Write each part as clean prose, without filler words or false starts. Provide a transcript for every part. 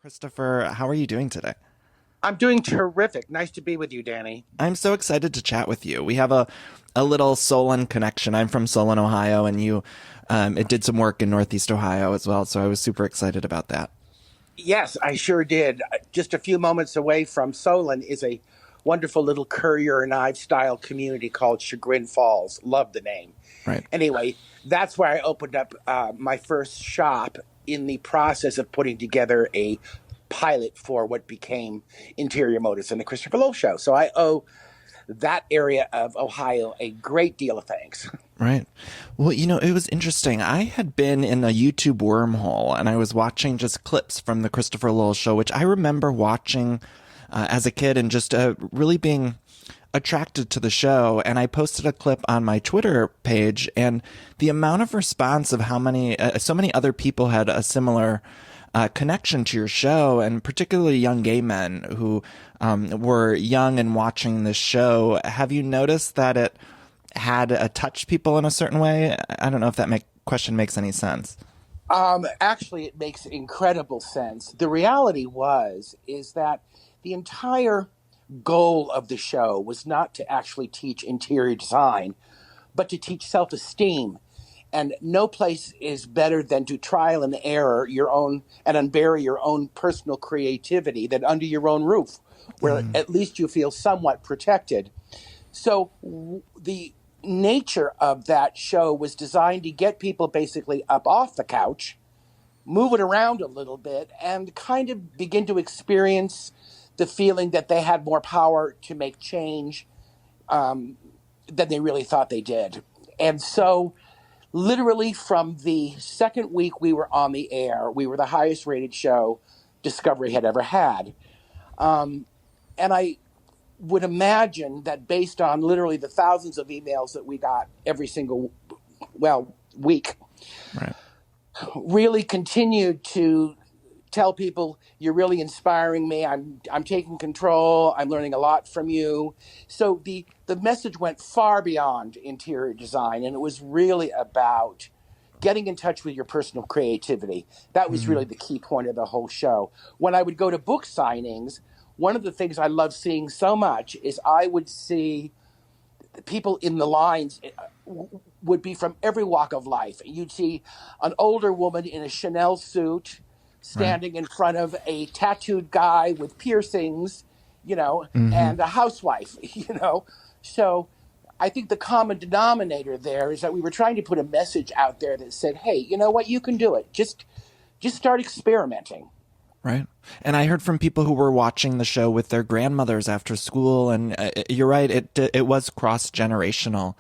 Christopher, how are you doing today? I'm doing terrific. Nice to be with you, Danny. I'm so excited to chat with you. We have a little Solon connection. I'm from Solon, Ohio, and you it did some work in Northeast Ohio as well, so I was super excited about that. Yes, I sure did. Just a few moments away from Solon is a wonderful little Currier and Ives style community called Chagrin Falls. Love the name. Right. Anyway, that's where I opened up my first shop in the process of putting together a pilot for what became Interior Motors and the Christopher Lowell Show. So I owe that area of Ohio a great deal of thanks. Right. Well, it was interesting. I had been in a YouTube wormhole and I was watching just clips from the Christopher Lowell Show, which I remember watching as a kid and just really being attracted to the show. And I posted a clip on my Twitter page, and the amount of response of how many, so many other people had a similar connection to your show, and particularly young gay men who were young and watching this show. Have you noticed that it had touched people in a certain way? I don't know if that question makes any sense. Actually, it makes incredible sense. The reality is that the entire goal of the show was not to actually teach interior design, but to teach self-esteem. And no place is better than to trial and error your own and unbury your own personal creativity than under your own roof, where at least you feel somewhat protected. So the nature of that show was designed to get people basically up off the couch, move it around a little bit, and kind of begin to experience the feeling that they had more power to make change than they really thought they did. And so literally from the second week we were on the air, we were the highest rated show Discovery had ever had. And I would imagine that based on literally the thousands of emails that we got every single, week, Right. really continued to tell people, you're really inspiring me. I'm taking control. I'm learning a lot from you. So the message went far beyond interior design, and it was really about getting in touch with your personal creativity. That was really the key point of the whole show. When I would go to book signings, one of the things I love seeing so much is I would see people in the lines would be from every walk of life. You'd see an older woman in a Chanel suit standing in front of a tattooed guy with piercings, and a housewife, So I think the common denominator there is that we were trying to put a message out there that said, hey, you know what, you can do it. Just start experimenting. Right. And I heard from people who were watching the show with their grandmothers after school. And you're right, it was cross-generational.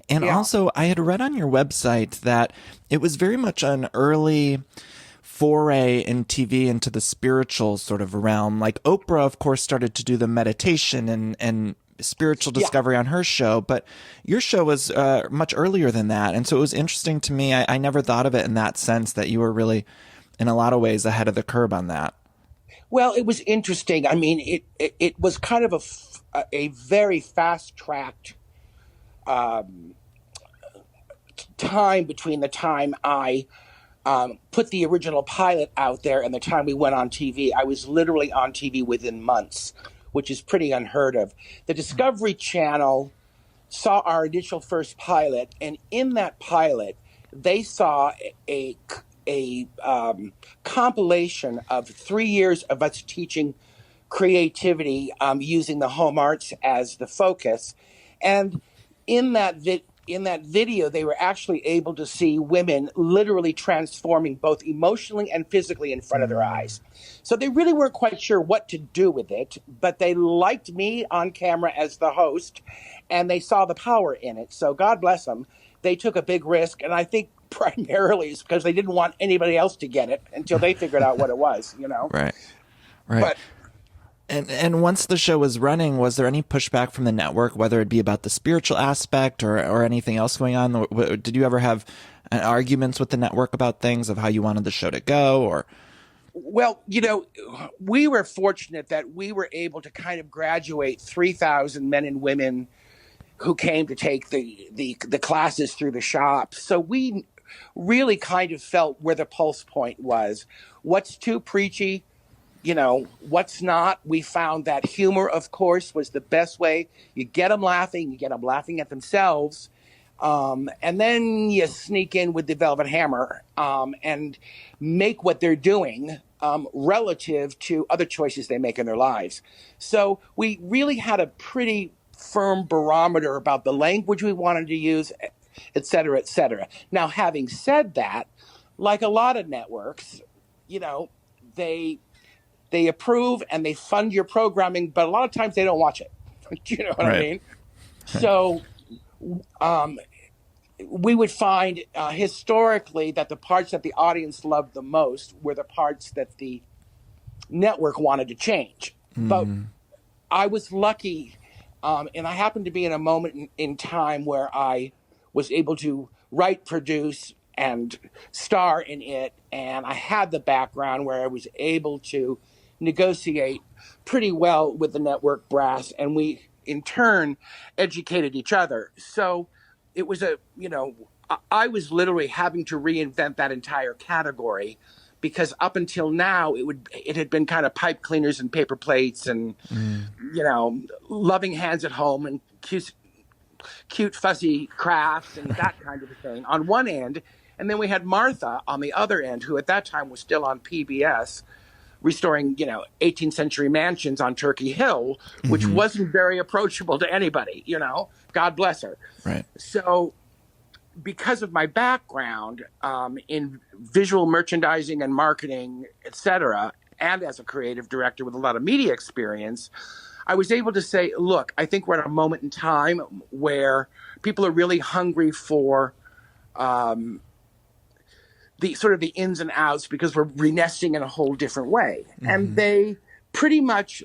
And also, I had read on your website that it was very much an early foray in TV into the spiritual sort of realm. Like Oprah, of course, started to do the meditation and spiritual discovery on her show, but your show was much earlier than that. And so it was interesting to me. I never thought of it in that sense, that you were really, in a lot of ways, ahead of the curve on that. Well, it was interesting. I mean, it was kind of a very fast-tracked time between the time I put the original pilot out there and the time we went on TV. I was literally on TV within months, which is pretty unheard of. The Discovery Channel saw our initial first pilot, and in that pilot, they saw a compilation of 3 years of us teaching creativity using the home arts as the focus. And in that video, they were actually able to see women literally transforming both emotionally and physically in front of their eyes. So they really weren't quite sure what to do with it, but they liked me on camera as the host, and they saw the power in it. So God bless them. They took a big risk, and I think primarily it's because they didn't want anybody else to get it until they figured out what it was, Right. Right. But And once the show was running, was there any pushback from the network, whether it be about the spiritual aspect or anything else going on? Did you ever have arguments with the network about things of how you wanted the show to go? Or Well, we were fortunate that we were able to kind of graduate 3,000 men and women who came to take the classes through the shop. So we really kind of felt where the pulse point was. What's too preachy? what's not. We found that humor, of course, was the best way. You get them laughing, you get them laughing at themselves. And then you sneak in with the Velvet Hammer and make what they're doing relative to other choices they make in their lives. So we really had a pretty firm barometer about the language we wanted to use, et cetera, et cetera. Now, having said that, like a lot of networks, they approve and they fund your programming, but a lot of times they don't watch it. Do you know what I mean? So we would find historically that the parts that the audience loved the most were the parts that the network wanted to change. But I was lucky, and I happened to be in a moment in time where I was able to write, produce, and star in it, and I had the background where I was able to negotiate pretty well with the network brass, and we in turn educated each other. So it was I was literally having to reinvent that entire category, because up until now it had been kind of pipe cleaners and paper plates and loving hands at home and cute fuzzy crafts and that kind of a thing on one end. And then we had Martha on the other end, who at that time was still on PBS, restoring, 18th century mansions on Turkey Hill, which wasn't very approachable to anybody, God bless her. Right. So because of my background in visual merchandising and marketing, et cetera, and as a creative director with a lot of media experience, I was able to say, look, I think we're at a moment in time where people are really hungry for the sort of the ins and outs, because we're renesting in a whole different way. And they pretty much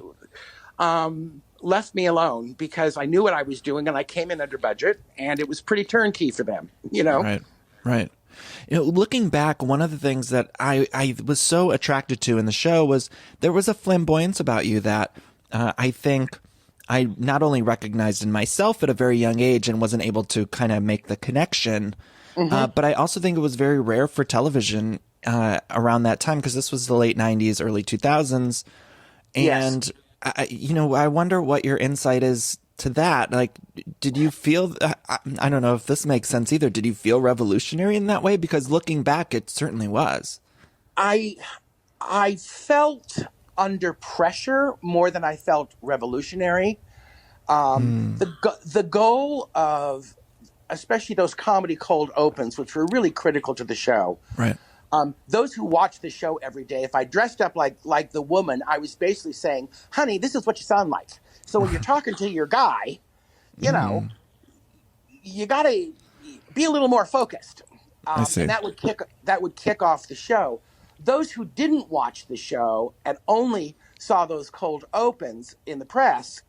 left me alone, because I knew what I was doing and I came in under budget, and it was pretty turnkey for them, Right. Looking back, one of the things that I was so attracted to in the show was there was a flamboyance about you that I think I not only recognized in myself at a very young age and wasn't able to kind of make the connection, but I also think it was very rare for television around that time, because this was the late 90s, early 2000s. And, yes. I wonder what your insight is to that. Like, did you feel, I don't know if this makes sense either. Did you feel revolutionary in that way? Because looking back, it certainly was. I felt under pressure more than I felt revolutionary. The goal of, especially those comedy cold opens, which were really critical to the show. Right. Those who watch the show every day, if I dressed up like the woman, I was basically saying, honey, this is what you sound like. So when you're talking to your guy, you got to be a little more focused. I see. And that would kick off the show. Those who didn't watch the show and only saw those cold opens in the press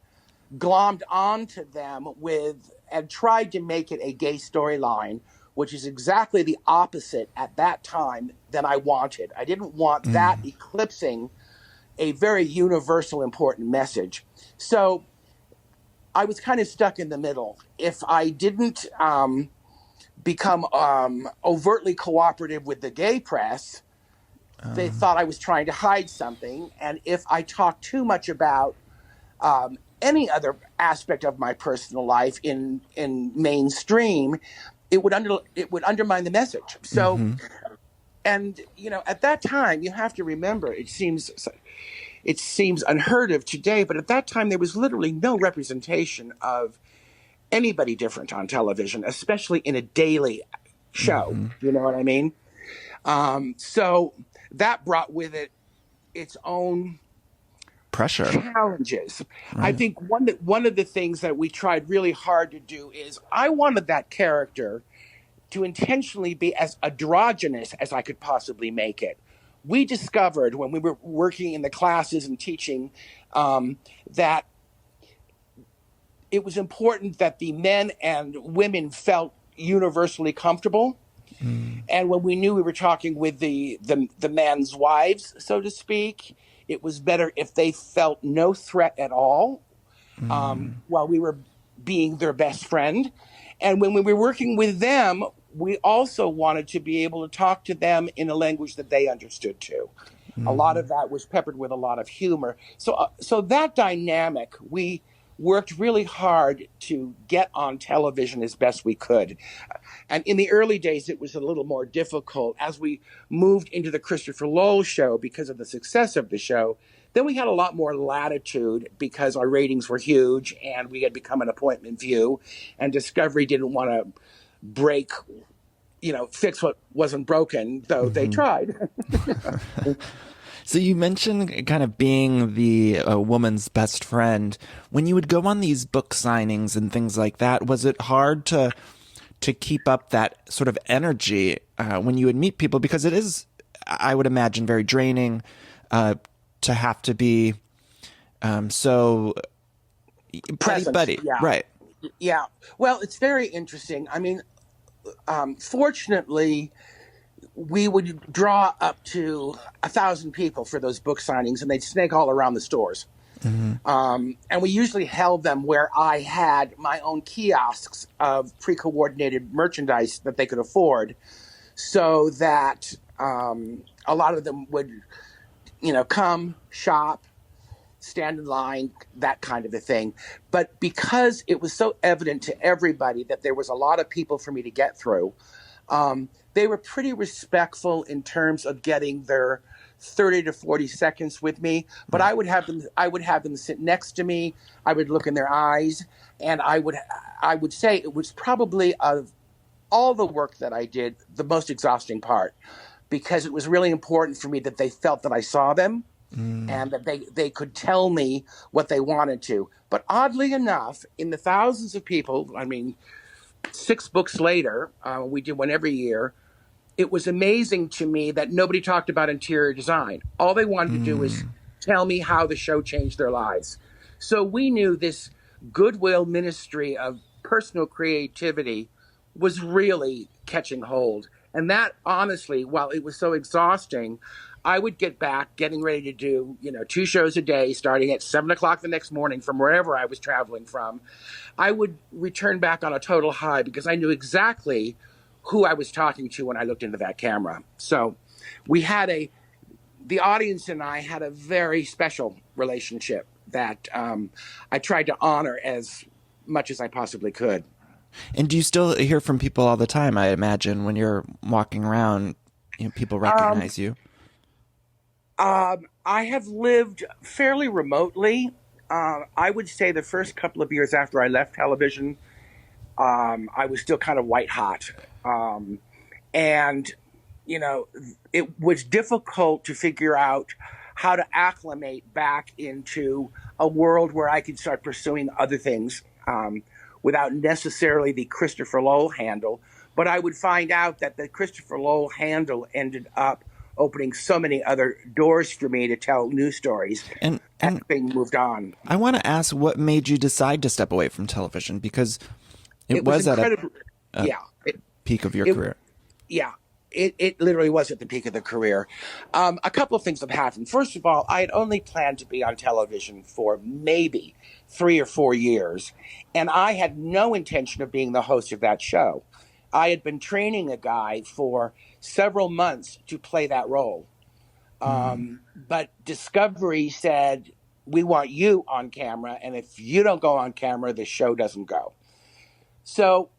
glommed onto them and tried to make it a gay storyline, which is exactly the opposite at that time than I wanted. I didn't want that eclipsing a very universal, important message. So I was kind of stuck in the middle. If I didn't become overtly cooperative with the gay press, they thought I was trying to hide something. And if I talked too much about any other aspect of my personal life in mainstream, it would undermine the message. So, and at that time, you have to remember, it seems unheard of today, but at that time there was literally no representation of anybody different on television, especially in a daily show. You know what I mean? So that brought with it its own pressure, challenges. Right. I think one of the things that we tried really hard to do is I wanted that character to intentionally be as androgynous as I could possibly make it. We discovered when we were working in the classes and teaching that it was important that the men and women felt universally comfortable. And when we knew we were talking with the man's wives, so to speak, it was better if they felt no threat at all while we were being their best friend. And when we were working with them, we also wanted to be able to talk to them in a language that they understood too. A lot of that was peppered with a lot of humor. So that dynamic, we worked really hard to get on television as best we could. And in the early days, it was a little more difficult. As we moved into the Christopher Lowell show, because of the success of the show, then we had a lot more latitude because our ratings were huge and we had become an appointment view. And Discovery didn't want to break, fix what wasn't broken, though they tried. So you mentioned kind of being the woman's best friend. When you would go on these book signings and things like that, was it hard to keep up that sort of energy when you would meet people? Because it is, I would imagine, very draining to have to be so Present, buddy. yeah. Right. Yeah. Well, it's very interesting. I mean, fortunately, we would draw up to 1,000 people for those book signings, and they'd snake all around the stores. And we usually held them where I had my own kiosks of pre-coordinated merchandise that they could afford, so that a lot of them would, come, shop, stand in line, that kind of a thing. But because it was so evident to everybody that there was a lot of people for me to get through, they were pretty respectful in terms of getting their 30 to 40 seconds with me. But I would have them sit next to me. I would look in their eyes, and I would say it was probably, of all the work that I did, the most exhausting part, because it was really important for me that they felt that I saw them. And that they could tell me what they wanted to. But oddly enough, in the thousands of people, 6 books later, we did one every year, it was amazing to me that nobody talked about interior design. All they wanted to do was tell me how the show changed their lives. So we knew this goodwill ministry of personal creativity was really catching hold. And that, honestly, while it was so exhausting, I would get back getting ready to do, 2 shows a day, starting at 7 o'clock the next morning from wherever I was traveling from. I would return back on a total high because I knew exactly who I was talking to when I looked into that camera. So the audience and I had a very special relationship that I tried to honor as much as I possibly could. And do you still hear from people all the time, I imagine, when you're walking around, people recognize you? I have lived fairly remotely. I would say the first couple of years after I left television, I was still kind of white hot. And, it was difficult to figure out how to acclimate back into a world where I could start pursuing other things without necessarily the Christopher Lowell handle. But I would find out that the Christopher Lowell handle ended up opening so many other doors for me to tell new stories. And things moved on. I want to ask, what made you decide to step away from television? Because it was at a peak of your career. Yeah, it literally was at the peak of the career. A couple of things have happened. First of all, I had only planned to be on television for maybe 3 or 4 years, and I had no intention of being the host of that show. I had been training a guy for several months to play that role. But Discovery said, we want you on camera, and if you don't go on camera, the show doesn't go. So,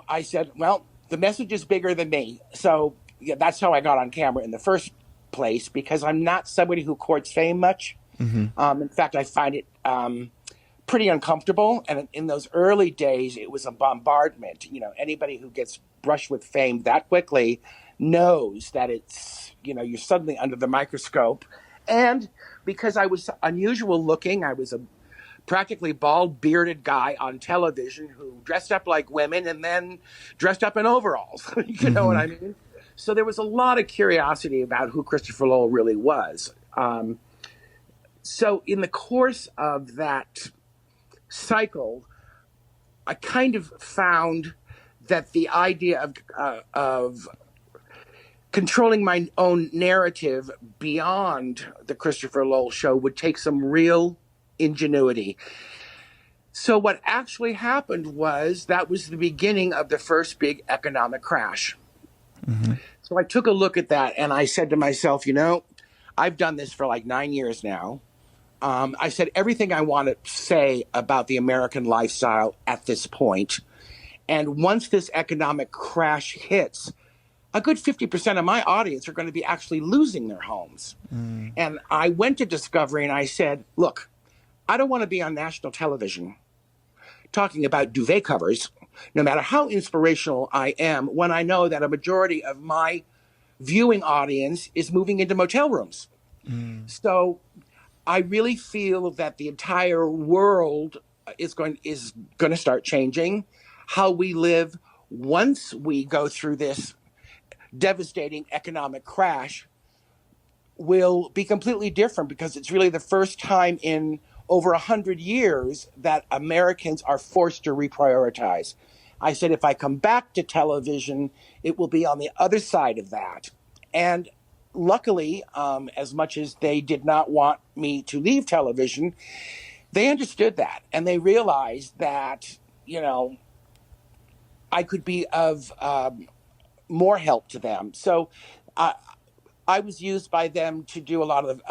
I said, well, the message is bigger than me. So that's how I got on camera in the first place, because I'm not somebody who courts fame much. In fact, I find it pretty uncomfortable. And in those early days, it was a bombardment. Anybody who gets brushed with fame that quickly knows that it's, you're suddenly under the microscope. And because I was unusual looking, I was a practically bald, bearded guy on television who dressed up like women and then dressed up in overalls. You know what I mean? So there was a lot of curiosity about who Christopher Lowell really was. So in the course of that cycle, I kind of found that the idea of controlling my own narrative beyond the Christopher Lowell show would take some real ingenuity. So what actually happened was that was the beginning of the first big economic crash. So I took a look at that and I said to myself, I've done this for like 9 years now. I said everything I want to say about the American lifestyle at this point. And once this economic crash hits, a good 50% of my audience are going to be actually losing their homes. And I went to Discovery and I said, look, I don't want to be on national television talking about duvet covers, no matter how inspirational I am, when I know that a majority of my viewing audience is moving into motel rooms. So I really feel that the entire world is going to start changing. How we live once we go through this devastating economic crash will be completely different, because it's really the first time in over 100 years that Americans are forced to reprioritize. I said, if I come back to television, it will be on the other side of that. And luckily, as much as they did not want me to leave television, they understood that. And they realized that, I could be of more help to them. So I was used by them to do a lot of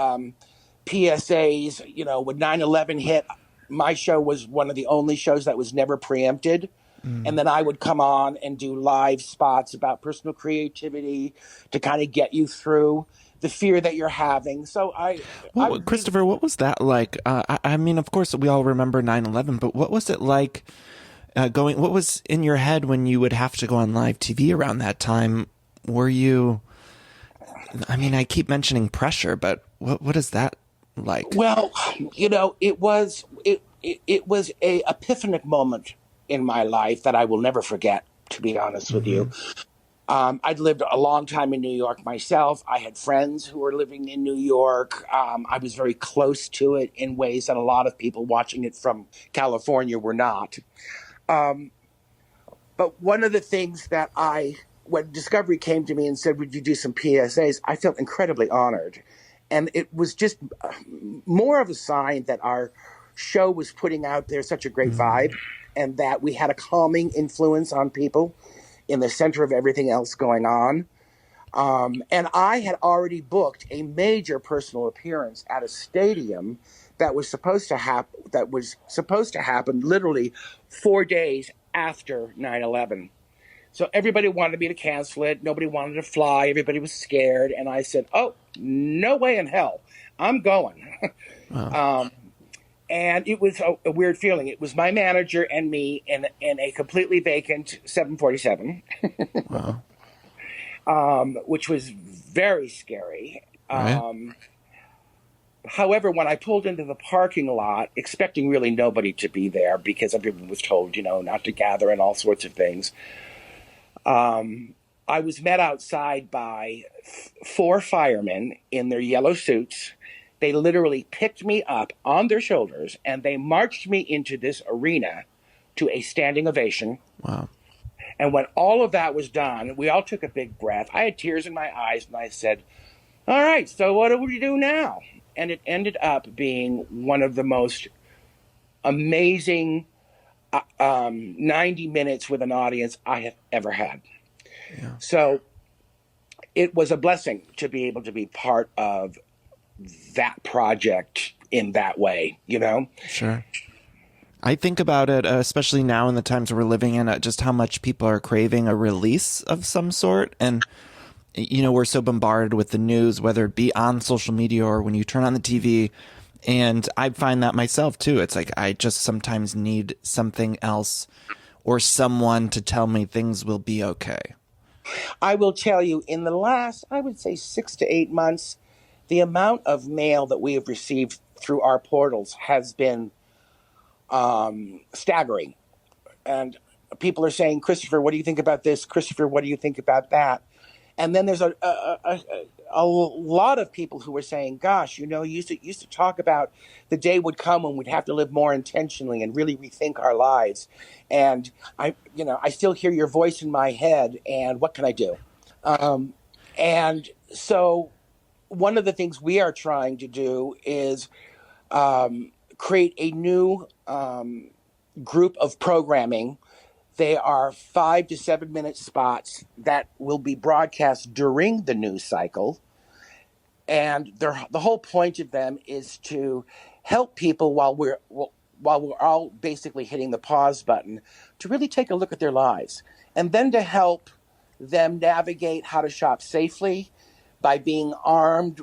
PSAs. When 9/11 hit, my show was one of the only shows that was never preempted. And then I would come on and do live spots about personal creativity to kind of get you through the fear that you're having. So Christopher, what was that like? I mean, of course, we all remember 9/11, but what was it like what was in your head when you would have to go on live TV around that time? Were you, I mean, I keep mentioning pressure, but what is that like? Well, it was a epiphanic moment in my life that I will never forget, to be honest with you. I'd lived a long time in New York myself. I had friends who were living in New York. I was very close to it in ways that a lot of people watching it from California were not. But one of the things that when Discovery came to me and said, would you do some PSAs, I felt incredibly honored. And it was just more of a sign that our show was putting out there such a great vibe, and that we had a calming influence on people in the center of everything else going on. And I had already booked a major personal appearance at a stadium that was supposed to happen literally 4 days after 9/11. So everybody wanted me to cancel it. Nobody wanted to fly. Everybody was scared. And I said, oh, no way in hell. I'm going. Wow. And it was a weird feeling. It was my manager and me in a completely vacant 747, Wow. Which was very scary. Right. However, when I pulled into the parking lot, expecting really nobody to be there because everyone was told, not to gather and all sorts of things, I was met outside by 4 firemen in their yellow suits. They literally picked me up on their shoulders and they marched me into this arena to a standing ovation. Wow. And when all of that was done, we all took a big breath. I had tears in my eyes and I said, all right, so what do we do now? And it ended up being one of the most amazing 90 minutes with an audience I have ever had. Yeah. So it was a blessing to be able to be part of that project in that way, Sure. I think about it, especially now in the times we're living in, just how much people are craving a release of some sort. And, we're so bombarded with the news, whether it be on social media or when you turn on the TV. And I find that myself, too. It's like I just sometimes need something else or someone to tell me things will be okay. I will tell you, in the last, I would say 6 to 8 months, the amount of mail that we have received through our portals has been staggering. And people are saying, Christopher, what do you think about this? Christopher, what do you think about that? And then there's a lot of people who were saying, gosh, you used to talk about the day would come when we'd have to live more intentionally and really rethink our lives. And I still hear your voice in my head, and what can I do? And so one of the things we are trying to do is create a new group of programming. They are 5 to 7 minute spots that will be broadcast during the news cycle. and the whole point of them is to help people while we're all basically hitting the pause button to really take a look at their lives, and then to help them navigate how to shop safely by being armed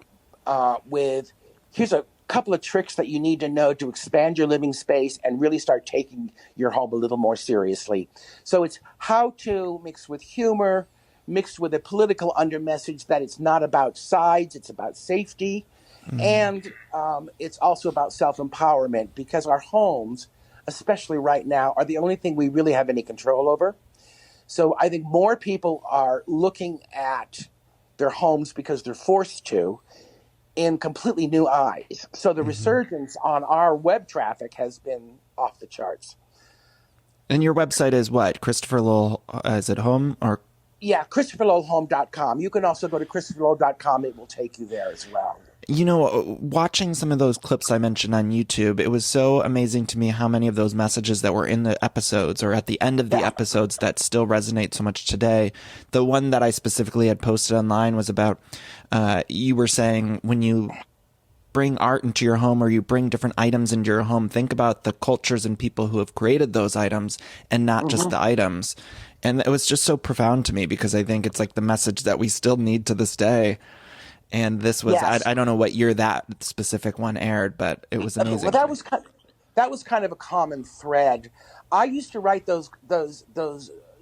with here's a couple of tricks that you need to know to expand your living space and really start taking your home a little more seriously. So it's how to mixed with humor, mixed with a political undermessage that it's not about sides, it's about safety. And it's also about self-empowerment, because our homes, especially right now, are the only thing we really have any control over. So I think more people are looking at their homes because they're forced to in completely new eyes. So the resurgence on our web traffic has been off the charts. And your website is what? Christopher Lowell, is it home or? Yeah, ChristopherLowellHome.com. You can also go to ChristopherLowell.com. It will take you there as well. You know, watching some of those clips I mentioned on YouTube, it was so amazing to me how many of those messages that were in the episodes or at the end of the episodes that still resonate so much today. The one that I specifically had posted online was about, you were saying when you bring art into your home or you bring different items into your home, think about the cultures and people who have created those items and not just the items. And it was just so profound to me, because I think it's like the message that we still need to this day. And this was, Yes. I don't know what year that specific one aired, but it was amazing. Well, that was kind of a common thread. I used to write those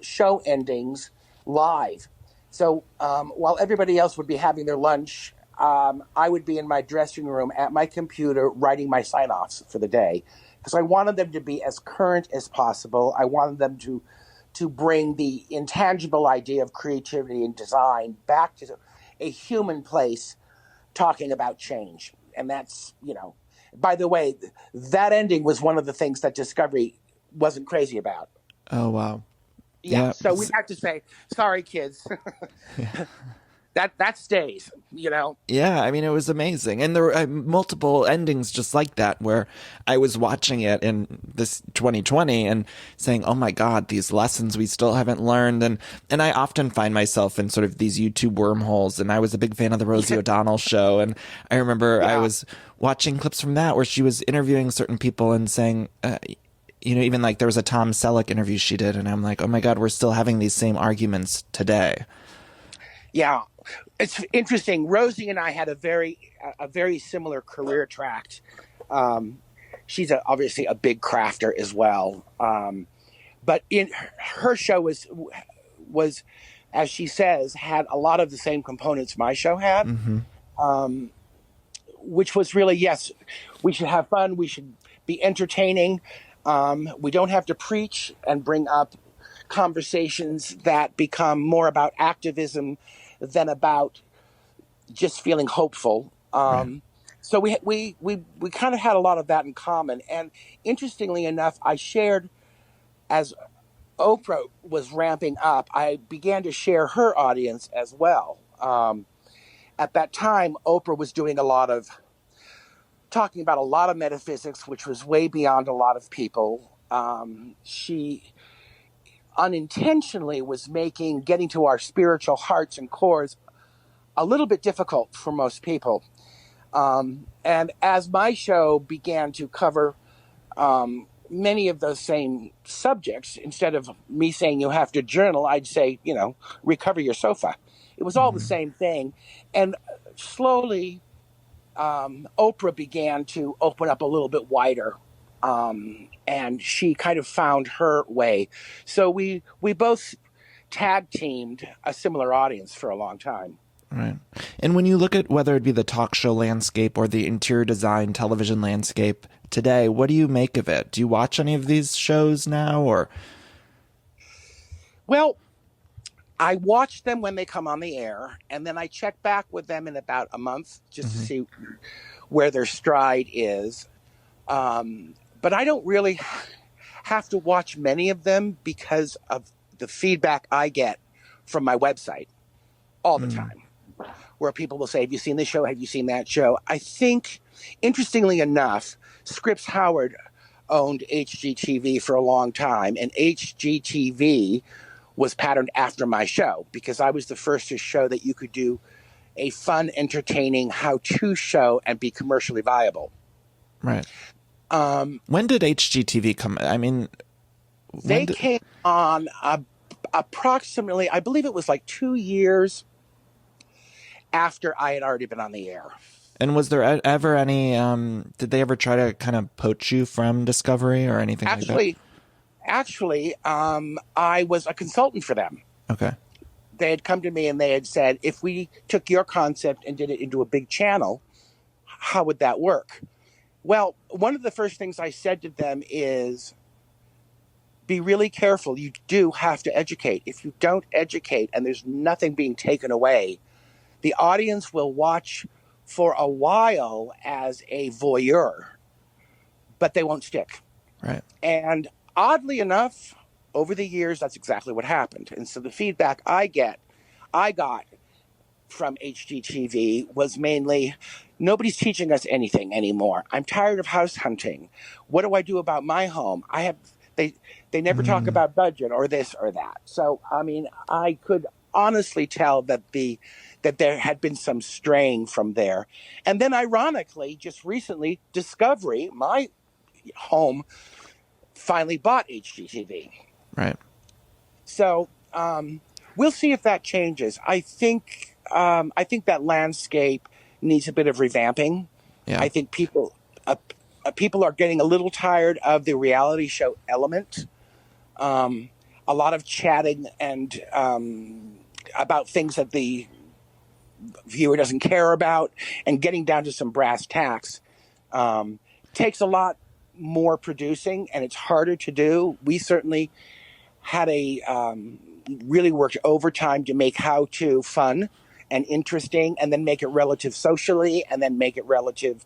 show endings live. So while everybody else would be having their lunch, I would be in my dressing room at my computer writing my sign-offs for the day, because I wanted them to be as current as possible. I wanted them to bring the intangible idea of creativity and design back to a human place, talking about change. And that's, by the way, that ending was one of the things that Discovery wasn't crazy about. Oh, wow. Yeah. So we have to say, sorry, kids. That stays, Yeah, I mean, it was amazing. And there were multiple endings just like that, where I was watching it in this 2020 and saying, oh my God, these lessons we still haven't learned. And I often find myself in sort of these YouTube wormholes. And I was a big fan of the Rosie O'Donnell show. And I remember I was watching clips from that where she was interviewing certain people and saying, even like there was a Tom Selleck interview she did. And I'm like, oh my God, we're still having these same arguments today. Yeah. It's interesting. Rosie and I had a very similar career track. She's obviously a big crafter as well. But in her show was, as she says, had a lot of the same components my show had, which was really, yes, we should have fun. We should be entertaining. We don't have to preach and bring up conversations that become more about activism than about just feeling hopeful. So we kind of had a lot of that in common. And interestingly enough, I shared, as Oprah was ramping up, I began to share her audience as well. At that time, Oprah was doing talking about a lot of metaphysics, which was way beyond a lot of people. She unintentionally was getting to our spiritual hearts and cores a little bit difficult for most people. And as my show began to cover many of those same subjects, instead of me saying you have to journal, I'd say, recover your sofa. It was all the same thing. And slowly, Oprah began to open up a little bit wider. And she kind of found her way. So we both tag teamed a similar audience for a long time. Right. And when you look at whether it be the talk show landscape or the interior design television landscape today, what do you make of it? Do you watch any of these shows now, or? Well, I watch them when they come on the air, and then I check back with them in about a month just to see where their stride is. But I don't really have to watch many of them because of the feedback I get from my website all the time, where people will say, have you seen this show? Have you seen that show? I think, interestingly enough, Scripps Howard owned HGTV for a long time, and HGTV was patterned after my show because I was the first to show that you could do a fun, entertaining how-to show and be commercially viable. Right. When did HGTV come? I mean, They came on approximately, I believe it was like 2 years after I had already been on the air. And was there ever any, did they ever try to kind of poach you from Discovery or anything like that? Actually, I was a consultant for them. Okay. They had come to me and they had said, if we took your concept and did it into a big channel, how would that work? Well, one of the first things I said to them is, be really careful. You do have to educate. If you don't educate and there's nothing being taken away, the audience will watch for a while as a voyeur, but they won't stick. Right. And oddly enough, over the years, that's exactly what happened. And so the feedback I got from HGTV was mainly, nobody's teaching us anything anymore. I'm tired of house hunting. What do I do about my home? They never talk about budget or this or that. So, I mean, I could honestly tell that there had been some straying from there. And then ironically, just recently, Discovery, my home, finally bought HGTV. Right. So we'll see if that changes. I think that landscape needs a bit of revamping. Yeah. I think people are getting a little tired of the reality show element. A lot of chatting and about things that the viewer doesn't care about, and getting down to some brass tacks takes a lot more producing, and it's harder to do. We certainly had really worked overtime to make how-to fun and interesting, and then make it relative socially, and then make it relative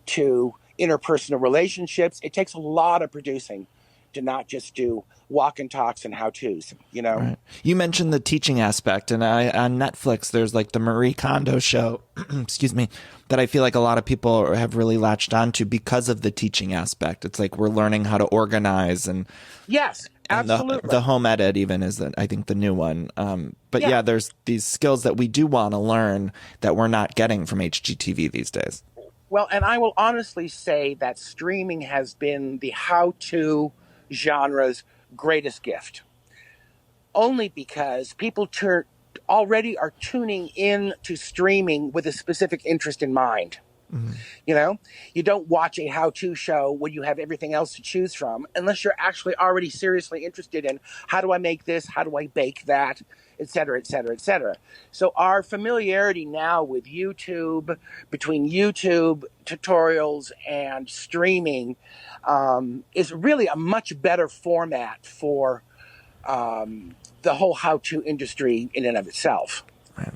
to interpersonal relationships. It takes a lot of producing to not just do walk and talks and how-tos, you know? Right. You mentioned the teaching aspect, and on Netflix, there's like the Marie Kondo show, excuse me, that I feel like a lot of people have really latched onto because of the teaching aspect. It's like we're learning how to organize and yes, absolutely. And the home edit even is, I think, the new one. But yeah, there's these skills that we do want to learn that we're not getting from HGTV these days. Well, and I will honestly say that streaming has been the how-to genre's greatest gift. Only because people already are tuning in to streaming with a specific interest in mind. Mm-hmm. You know, you don't watch a how-to show when you have everything else to choose from, unless you're actually already seriously interested in how do I make this, how do I bake that, et cetera, et cetera, et cetera. So our familiarity now with YouTube, between YouTube tutorials and streaming, is really a much better format for the whole how-to industry in and of itself. Right.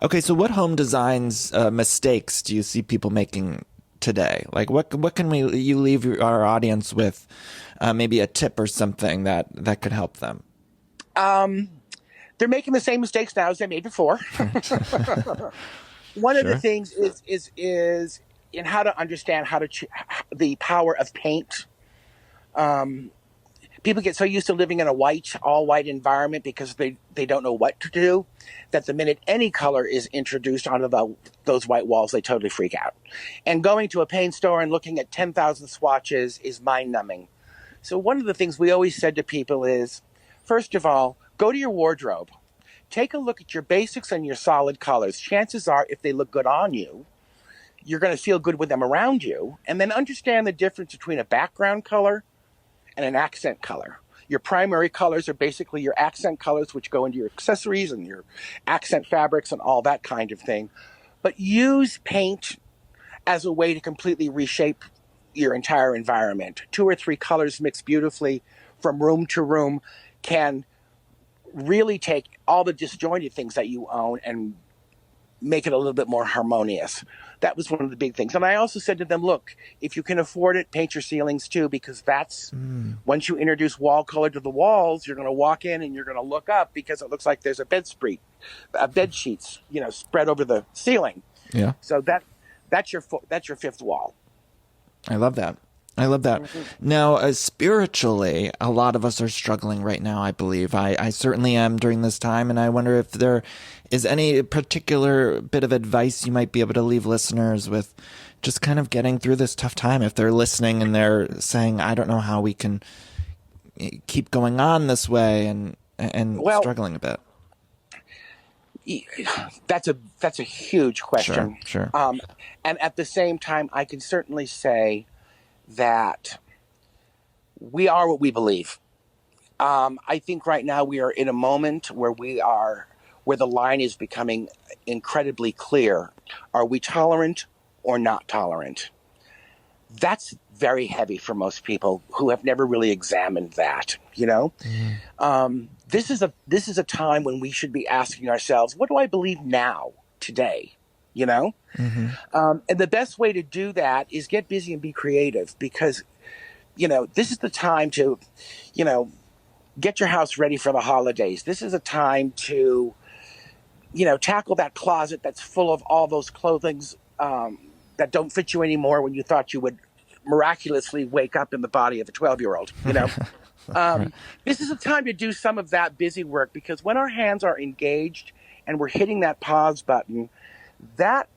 Okay, so what home designs mistakes do you see people making today? Like, what can you leave our audience with? Maybe a tip or something that could help them. They're making the same mistakes now as they made before. One of the things is in how to understand the power of paint. People get so used to living in a all white environment because they don't know what to do, that the minute any color is introduced onto those white walls, they totally freak out. And going to a paint store and looking at 10,000 swatches is mind-numbing. So one of the things we always said to people is, first of all, go to your wardrobe. Take a look at your basics and your solid colors. Chances are, if they look good on you, you're going to feel good with them around you. And then understand the difference between a background color and an accent color. Your primary colors are basically your accent colors, which go into your accessories and your accent fabrics and all that kind of thing. But use paint as a way to completely reshape your entire environment. 2 or 3 colors mixed beautifully from room to room can really take all the disjointed things that you own and make it a little bit more harmonious. That was one of the big things. And I also said to them, look, if you can afford it, paint your ceilings too, because that's once you introduce wall color to the walls, you're going to walk in and you're going to look up because it looks like there's a bed sheets, spread over the ceiling. Yeah. So that's your 5th wall. I love that. I love that. Mhm. Now, spiritually, a lot of us are struggling right now, I believe. I certainly am during this time, and I wonder if there is any particular bit of advice you might be able to leave listeners with just kind of getting through this tough time. If they're listening and they're saying, I don't know how we can keep going on this way and Well, struggling a bit. that's a huge Sure, question. sure. Um, and at the same time, I can certainly say that we are what we believe. I think right now we are in a moment where the line is becoming incredibly clear. Are we tolerant or not tolerant? That's very heavy for most people who have never really examined that. Mm-hmm. This is a time when we should be asking ourselves, what do I believe now, today? You know, Mm-hmm. and the best way to do that is get busy and be creative because this is the time to, you know, get your house ready for the holidays. This is a time to, tackle that closet that's full of all those clothings that don't fit you anymore when you thought you would miraculously wake up in the body of a 12-year-old, Right. This is a time to do some of that busy work because when our hands are engaged and we're hitting that pause button, that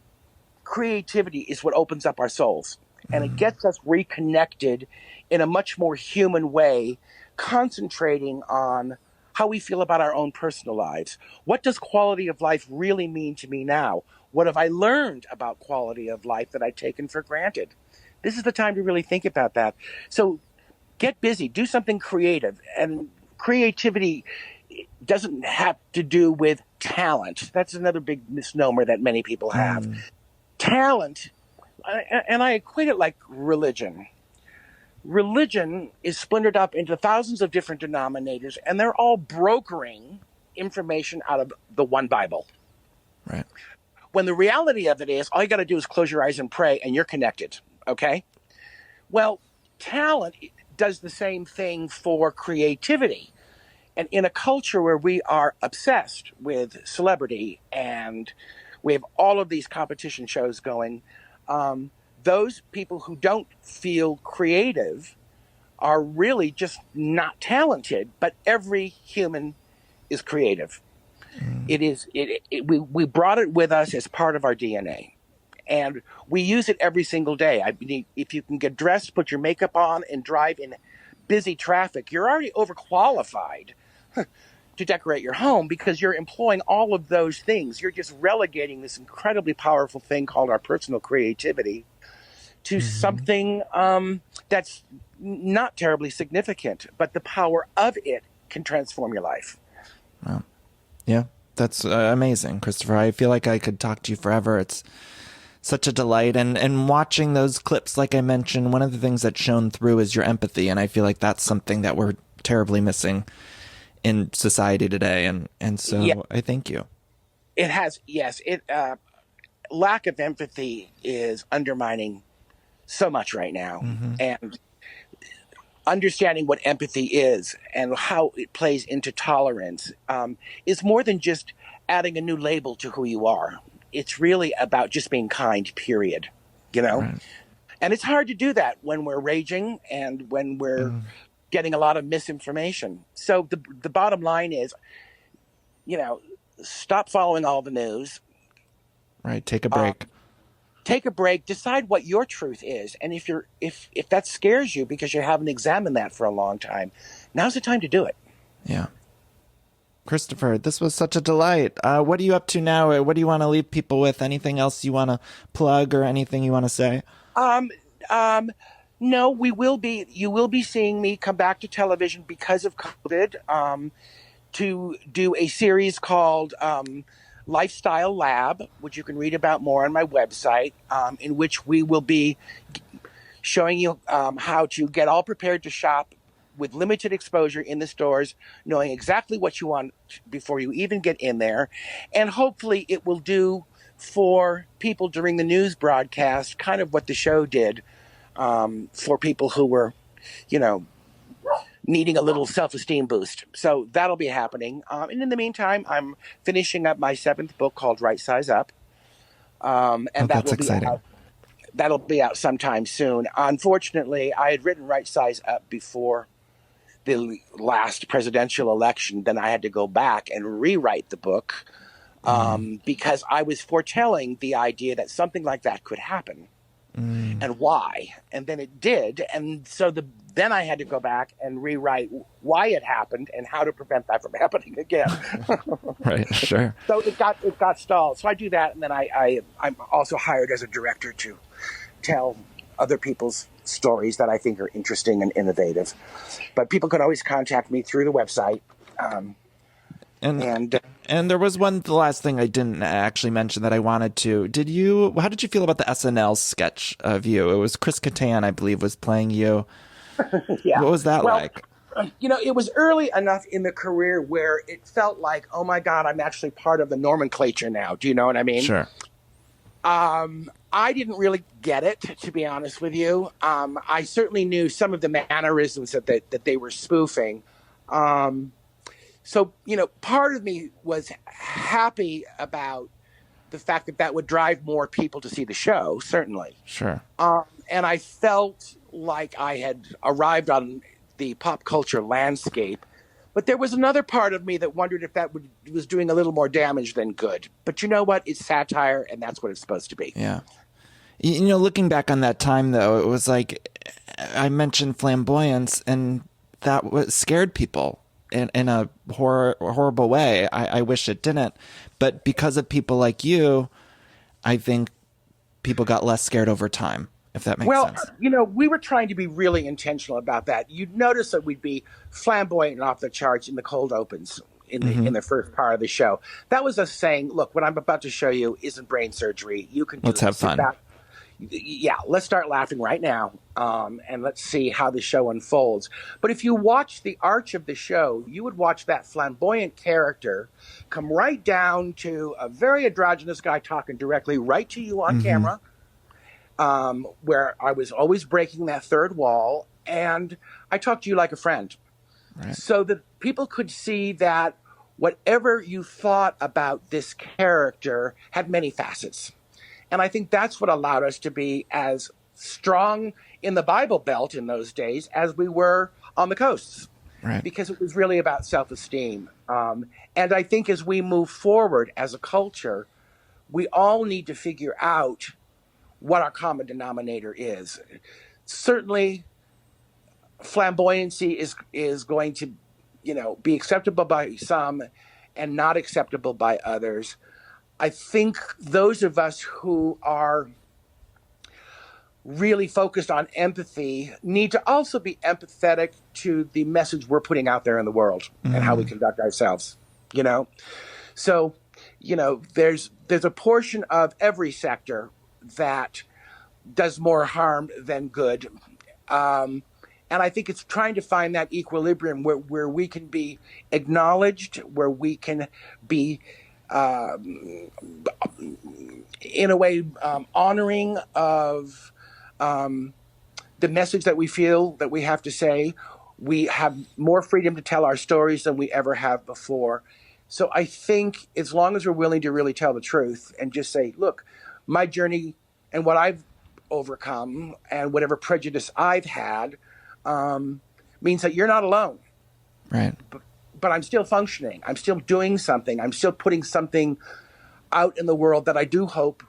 creativity is what opens up our souls and it Mm-hmm. gets us reconnected in a much more human way, concentrating on how we feel about our own personal lives. What does quality of life really mean to me now? What have I learned about quality of life that I've taken for granted? This is the time to really think about that. So get busy, do something creative. And creativity doesn't have to do with talent. That's another big misnomer that many people have. Mm. Talent, and I equate it like religion. Religion is splintered up into thousands of different denominators, and they're all brokering information out of the one Bible. Right. When the reality of it is, all you got to do is close your eyes and pray, and you're connected. Okay? Well, talent does the same thing for creativity. And in a culture where we are obsessed with celebrity and we have all of these competition shows going, those people who don't feel creative are really just not talented. But every human is creative. Mm. It is we brought it with us as part of our DNA. And we use it every single day. I mean, if you can get dressed, put your makeup on, and drive in busy traffic, you're already overqualified to decorate your home because you're employing all of those things. You're just relegating this incredibly powerful thing called our personal creativity to Mm-hmm. something that's not terribly significant, but the power of it can transform your life. Wow. Yeah, that's amazing, Christopher. I feel like I could talk to you forever. It's such a delight. And watching those clips, like I mentioned, one of the things that shone through is your empathy. And I feel like that's something that we're terribly missing in society today. And Yeah, so I thank you. it has. Yes, it lack of empathy is undermining so much right now, Mm-hmm. and understanding what empathy is and how it plays into tolerance is more than just adding a new label to who you are. It's really about just being kind, period. You know? Right. And it's hard to do that when we're raging and when we're Mm. getting a lot of misinformation. So the bottom line is, you know, stop following all the news. Right. Take a Uh, break. Take a break, decide what your truth is. And if that scares you because you haven't examined that for a long time, now's the time to do it. Yeah. Christopher, this was such a delight. What are you up to now? What do you want to leave people with? Anything else you want to plug or anything you want to say? Um, um, no, you will be seeing me come back to television because of COVID, to do a series called Lifestyle Lab, which you can read about more on my website, in which we will be showing you how to get all prepared to shop with limited exposure in the stores, knowing exactly what you want before you even get in there. And hopefully it will do for people during the news broadcast, kind of what the show did for people who were, you know, needing a little self-esteem boost. So that'll be happening. And in the meantime, I'm finishing up my seventh book called Right Size Up. Oh, And that that's will be exciting. out that'll be out sometime soon. Unfortunately, I had written Right Size Up before the last presidential election. Then I had to go back and rewrite the book because I was foretelling the idea that something like that could happen. And why, and then it did, and so then I had to go back and rewrite why it happened and how to prevent that from happening again. Right, sure. So it got stalled. So I do that, and then I'm also hired as a director to tell other people's stories that I think are interesting and innovative. But people can always contact me through the website. And there was the last thing I didn't actually mention that I wanted to. How did you feel about the SNL sketch of you? It was Chris Kattan, I believe, was playing you. Yeah. What was that like? It was early enough in the career where it felt like, oh my God, I'm actually part of the nomenclature now. Do you know what I mean? Sure. I didn't really get it, to be honest with you. I certainly knew some of the mannerisms that they were spoofing. So, part of me was happy about the fact that would drive more people to see the show, certainly. Sure. And I felt like I had arrived on the pop culture landscape. But there was another part of me that wondered if that was doing a little more damage than good. But you know what? It's satire, and that's what it's supposed to be. Yeah. Looking back on that time, though, it was like I mentioned flamboyance, and that scared people. In a horrible way. I wish it didn't. But because of people like you, I think people got less scared over time, if that makes sense. Well, we were trying to be really intentional about that. You'd notice that we'd be flamboyant and off the charts in the cold opens in the first part of the show. That was us saying, look, what I'm about to show you isn't brain surgery. You can Let's have fun. Yeah, let's start laughing right now, and let's see how the show unfolds. But if you watch the arch of the show, you would watch that flamboyant character come right down to a very androgynous guy talking directly right to you on camera, where I was always breaking that third wall, and I talked to you like a friend. Right. So that people could see that whatever you thought about this character had many facets. And I think that's what allowed us to be as strong in the Bible Belt in those days as we were on the coasts. Right. Because it was really about self-esteem. And I think as we move forward as a culture, we all need to figure out what our common denominator is. Certainly, flamboyancy is going to, be acceptable by some and not acceptable by others. I think those of us who are really focused on empathy need to also be empathetic to the message we're putting out there in the world and how we conduct ourselves, So, there's a portion of every sector that does more harm than good. And I think it's trying to find that equilibrium where we can be acknowledged, where we can be in a way, honoring of the message that we feel that we have to say. We have more freedom to tell our stories than we ever have before. So I think as long as we're willing to really tell the truth and just say, look, my journey and what I've overcome and whatever prejudice I've had means that you're not alone. Right. But I'm still functioning. I'm still doing something. I'm still putting something out in the world that I do hope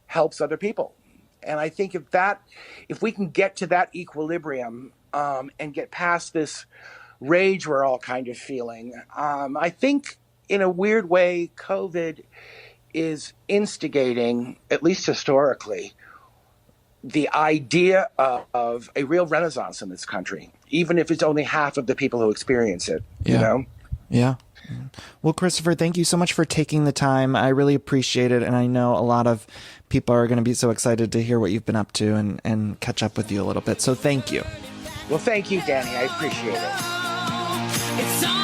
helps other people. And I think if we can get to that equilibrium and get past this rage we're all kind of feeling, I think in a weird way, COVID is instigating, at least historically, the idea of a real renaissance in this country, even if it's only half of the people who experience it, Yeah. Well, Christopher, thank you so much for taking the time. I really appreciate it. And I know a lot of people are going to be so excited to hear what you've been up to and catch up with you a little bit. So thank you. Well, thank you, Danny. I appreciate it.